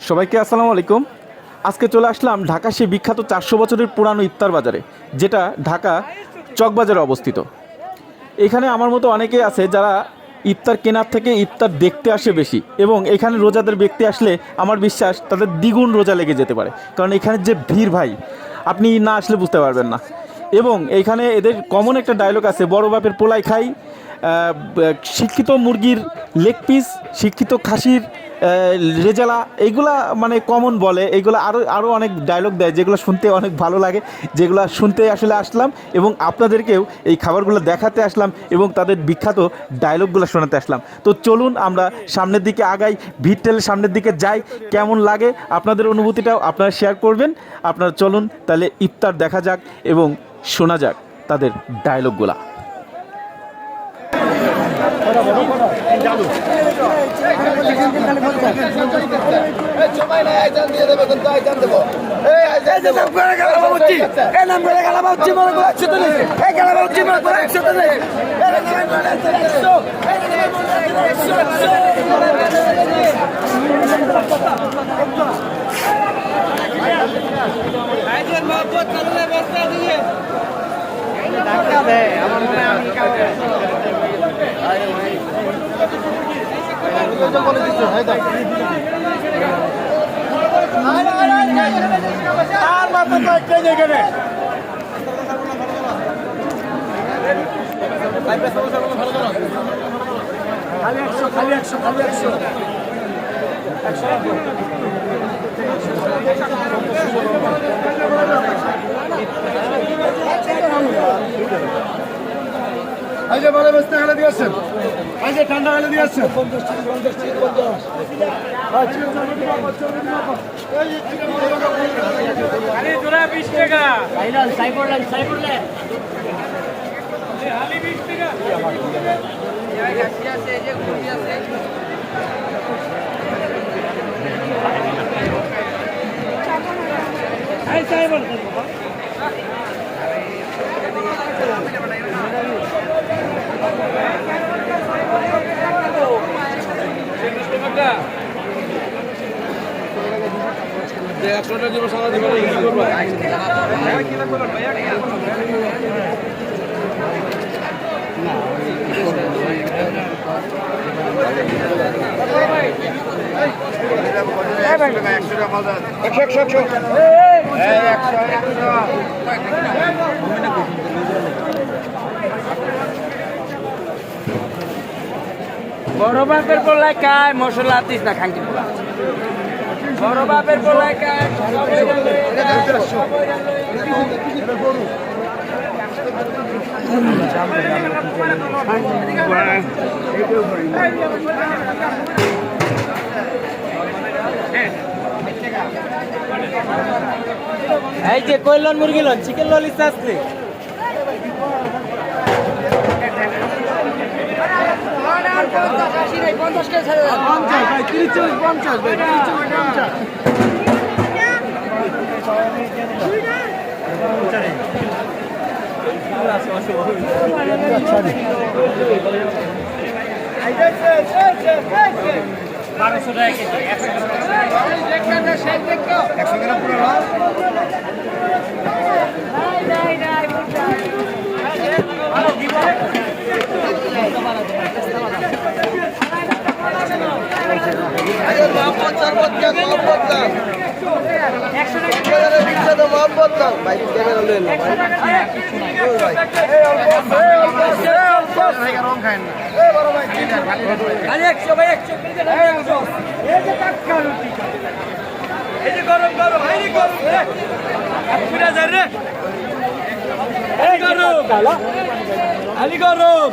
সবাইকে আসসালামু আলাইকুম। আজকে চলে আসলাম ঢাকা সেই বিখ্যাত 400 বছরের পুরানো ইফতার বাজারে, যেটা ঢাকা চকবাজারে অবস্থিত। এখানে আমার মতো অনেকে আছে যারা ইফতার কেনার থেকে ইফতার দেখতে আসে বেশি, এবং এখানে রোজাদের ব্যক্তি আসলে আমার বিশ্বাস তাদের দ্বিগুণ রোজা লেগে যেতে পারে, কারণ এখানে যে ভিড় ভাই, আপনি না আসলে বুঝতে পারবেন না। এবং এইখানে এদের কমন একটা ডায়লগ আছে, বড় বাপের পোলাই খাই, শিক্ষিত মুরগির লেগ পিস, শিক্ষিত খাসির রেজালা, এইগুলা মানে কমন বলে। এইগুলো আরও আরও অনেক ডায়লগ দেয়, যেগুলো শুনতে অনেক ভালো লাগে, যেগুলো শুনতে আসলে আসলাম এবং আপনাদেরকেও এই খাবারগুলো দেখাতে আসলাম এবং তাদের বিখ্যাত ডায়লগগুলো শোনাতে আসলাম। তো চলুন আমরা সামনের দিকে আগাই, ভিড় ঠেলে সামনের দিকে যাই। কেমন লাগে আপনাদের অনুভূতিটাও আপনারা শেয়ার করবেন। আপনারা চলুন তাহলে ইফতার দেখা যাক এবং শোনা যাক তাদের ডায়লগগুলা। আজ ভালো ব্যস্ত গেলে দিয়েছেন, আজ ঠান্ডা গেলে দিয়েছেন। একশোটা দিব সারা দিব বড় বাপের পোলায় খায় মশলা দিস না খাঙ্কি পোলা। বড় বাপের পোলায় খায় এই যে কইলন মুরগি লন চিকেন ললিস আসলে গরম